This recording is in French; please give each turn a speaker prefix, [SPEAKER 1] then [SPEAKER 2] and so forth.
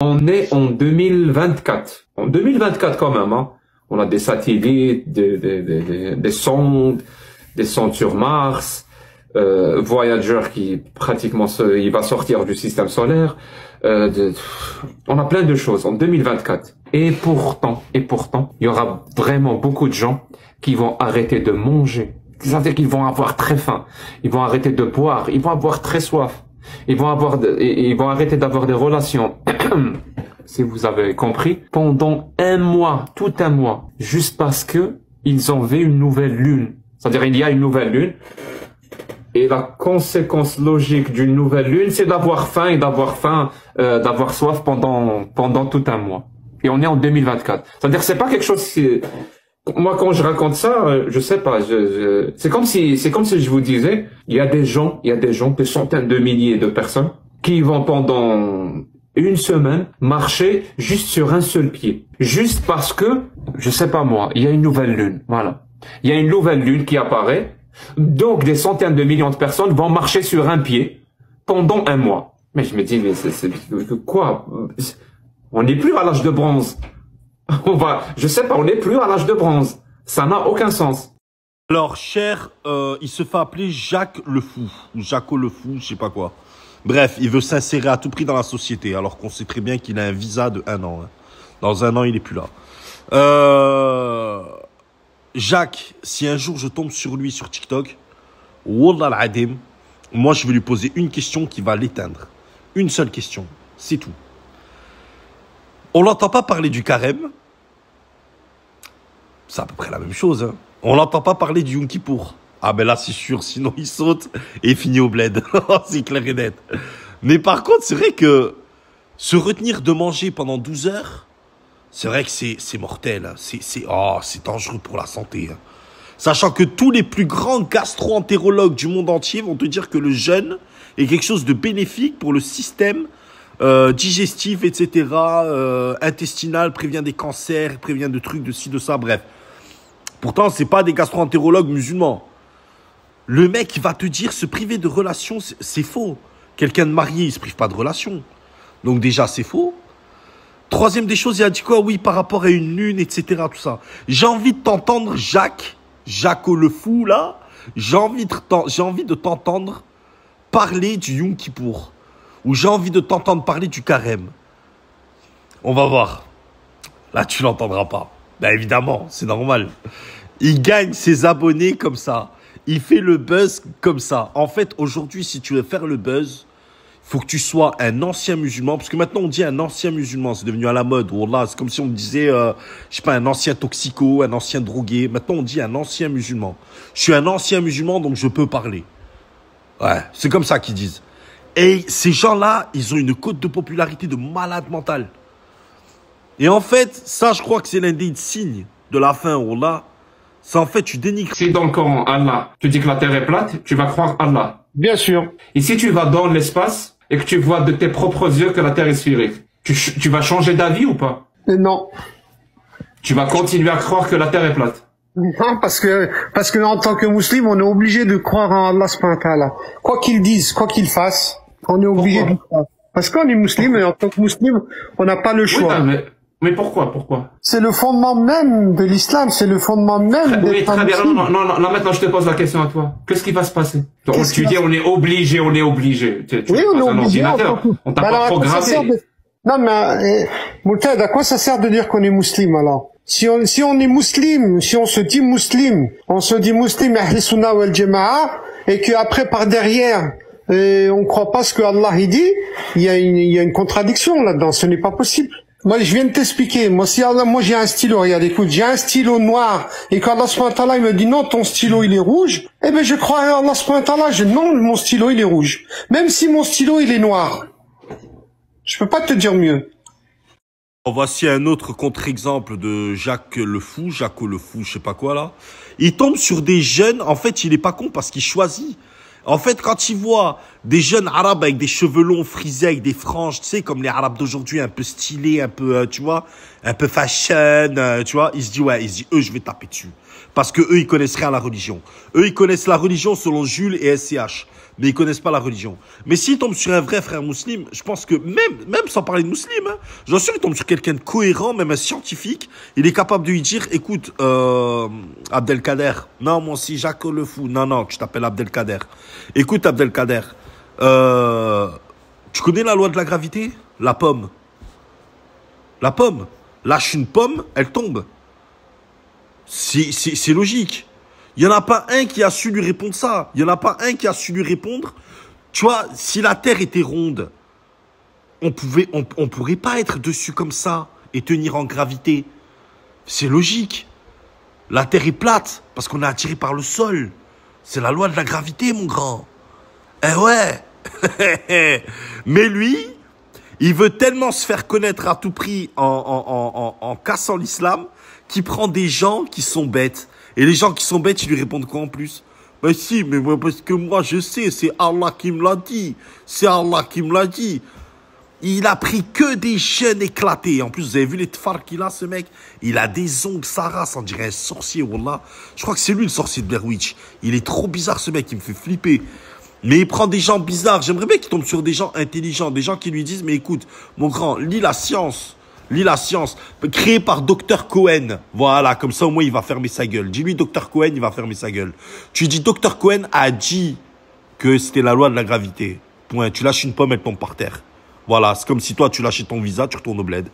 [SPEAKER 1] On est en 2024. En 2024 quand même, hein. On a des satellites, des sondes sur Mars, Voyager qui pratiquement il va sortir du système solaire. On a plein de choses en 2024. Et pourtant, il y aura vraiment beaucoup de gens qui vont arrêter de manger. C'est-à-dire qu'ils vont avoir très faim. Ils vont arrêter de boire. Ils vont avoir très soif. Ils vont arrêter d'avoir des relations. Si vous avez compris, pendant un mois, tout un mois, juste parce que ils ont vu une nouvelle lune. C'est-à-dire, il y a une nouvelle lune. Et la conséquence logique d'une nouvelle lune, c'est d'avoir faim et d'avoir soif pendant tout un mois. Et on est en 2024. C'est-à-dire, c'est pas quelque chose qui, moi, quand je raconte ça, je sais pas, c'est comme si je vous disais, il y a des gens, des centaines de milliers de personnes qui vont pendant une semaine marcher juste sur un seul pied. Juste parce que, je sais pas moi, il y a une nouvelle lune. Voilà. Il y a une nouvelle lune qui apparaît. Donc, des centaines de millions de personnes vont marcher sur un pied pendant un mois. Mais je me dis, mais c'est quoi? On n'est plus à l'âge de bronze. Je sais pas, on n'est plus à l'âge de bronze. Ça n'a aucun sens.
[SPEAKER 2] Alors, cher, il se fait appeler Jacques le Fou, ou Jaco le Fou, je sais pas quoi. Bref, il veut s'insérer à tout prix dans la société, alors qu'on sait très bien qu'il a un visa de 1 an. Hein. Dans 1 an, il est plus là. Jacques, si un jour je tombe sur lui sur TikTok, Wallah al-Adim, moi je vais lui poser une question qui va l'éteindre. Une seule question, c'est tout. On l'entend pas parler du carême. C'est à peu près la même chose. Hein. On l'entend pas parler du Yom Kippour. Ah ben là c'est sûr, sinon il saute et finit au bled. C'est clair et net. Mais par contre, c'est vrai que se retenir de manger pendant 12 heures, c'est vrai que c'est mortel. C'est dangereux pour la santé. Hein. Sachant que tous les plus grands gastro-entérologues du monde entier vont te dire que le jeûne est quelque chose de bénéfique pour le système digestif, etc., intestinal, prévient des cancers, prévient de trucs, de ci, de ça, bref. Pourtant, c'est pas des gastro-entérologues musulmans. Le mec va te dire se priver de relations, c'est faux. Quelqu'un de marié, il se prive pas de relations. Donc déjà, c'est faux. Troisième des choses, il a dit quoi? Oui, par rapport à une lune, etc., tout ça. J'ai envie de t'entendre, Jaco le Fou, là. J'ai envie de t'entendre parler du Yom Kippour. Ou j'ai envie de t'entendre parler du carême. On va voir. Là, tu l'entendras pas. Ben évidemment, c'est normal. Il gagne ses abonnés comme ça. Il fait le buzz comme ça. En fait, aujourd'hui, si tu veux faire le buzz, il faut que tu sois un ancien musulman. Parce que maintenant, on dit un ancien musulman. C'est devenu à la mode. Wallah, c'est comme si on disait, je sais pas, un ancien toxico, un ancien drogué. Maintenant, on dit un ancien musulman. Je suis un ancien musulman, donc je peux parler. Ouais, c'est comme ça qu'ils disent. Et ces gens-là, ils ont une cote de popularité de malade mental. Et en fait, ça, je crois que c'est l'un des signes de la fin, Wallah. C'est en fait, tu dénigres.
[SPEAKER 1] Si dans le Coran, Allah, tu dis que la terre est plate, tu vas croire Allah.
[SPEAKER 3] Bien sûr.
[SPEAKER 1] Et si tu vas dans l'espace et que tu vois de tes propres yeux que la terre est sphérique, tu vas changer d'avis ou pas?
[SPEAKER 3] Non.
[SPEAKER 1] Tu vas continuer à croire que la terre est plate?
[SPEAKER 3] Non, parce que en tant que musulman, on est obligé de croire en Allah subhanahu wa ta'ala. Quoi qu'il dise, quoi qu'il fasse, on est obligé de croire. Parce qu'on est musulman et en tant que musulman, on n'a pas le choix.
[SPEAKER 1] Oui, mais pourquoi?
[SPEAKER 3] C'est le fondement même de l'islam, c'est le fondement même
[SPEAKER 1] Oui, très bien. Non, là maintenant je te pose la question à toi. Qu'est-ce qui va se passer? Tu dis on est obligé.
[SPEAKER 3] Oui, on est obligé.
[SPEAKER 1] On t'a pas programmé.
[SPEAKER 3] Non, mais, Mourtad, à quoi ça sert de dire qu'on est musulman, alors? Si on est musulman, si on se dit musulman Ahl Sunnah wal Jama'a, et que après, par derrière, on croit pas ce que Allah il dit, il y a une contradiction là-dedans, ce n'est pas possible. Moi, je viens de t'expliquer. Moi, j'ai un stylo, regarde, écoute, j'ai un stylo noir, et quand Allah subhanahu wa ta'ala, il me dit non, ton stylo, il est rouge, eh ben, je crois à Allah subhanahu wa ta'ala, non, mon stylo, il est rouge. Même si mon stylo, il est noir. Je peux pas te dire mieux.
[SPEAKER 2] Voici un autre contre-exemple de Jaco le Fou, je sais pas quoi, là. Il tombe sur des jeunes, en fait, il est pas con parce qu'il choisit. En fait, quand il voit des jeunes arabes avec des cheveux longs frisés, avec des franges, tu sais, comme les arabes d'aujourd'hui, un peu stylés, un peu, tu vois, un peu fashion, tu vois, il se dit, eux, je vais taper dessus. Parce que eux, ils connaissent rien à la religion. Eux, ils connaissent la religion selon Jules et SCH. Mais ils connaissent pas la religion. Mais s'ils tombent sur un vrai frère musulman, je pense que même sans parler de musulman, hein, j'en suis sûr qu'ils tombent sur quelqu'un de cohérent, même un scientifique, il est capable de lui dire, écoute, Abdelkader, non, moi aussi, Jacques le fou, non, tu t'appelles Abdelkader. Écoute, Abdelkader, tu connais la loi de la gravité? La pomme. La pomme. Lâche une pomme, elle tombe. C'est logique. Il n'y en a pas un qui a su lui répondre ça. Il n'y en a pas un qui a su lui répondre. Tu vois, si la Terre était ronde, on pourrait pas être dessus comme ça et tenir en gravité. C'est logique. La Terre est plate parce qu'on est attiré par le sol. C'est la loi de la gravité, mon grand. Eh ouais. Mais lui, il veut tellement se faire connaître à tout prix en cassant l'islam qu'il prend des gens qui sont bêtes. Et les gens qui sont bêtes, ils lui répondent quoi en plus? Ben si, mais moi, parce que moi je sais, c'est Allah qui me l'a dit. C'est Allah qui me l'a dit. Il a pris que des jeunes éclatés. En plus, vous avez vu les tfars qu'il a, ce mec? Il a des ongles, sa race, on dirait un sorcier, wallah. Je crois que c'est lui le sorcier de Blair Witch. Il est trop bizarre, ce mec, il me fait flipper. Mais il prend des gens bizarres. J'aimerais bien qu'il tombe sur des gens intelligents, des gens qui lui disent, mais écoute, mon grand, lis la science. Lis la science, créé par Dr Cohen. Voilà, comme ça au moins il va fermer sa gueule. Dis-lui Dr Cohen, il va fermer sa gueule. Tu dis Dr Cohen a dit que c'était la loi de la gravité. Point. Tu lâches une pomme, elle tombe par terre. Voilà, c'est comme si toi tu lâchais ton visa, tu retournes au bled.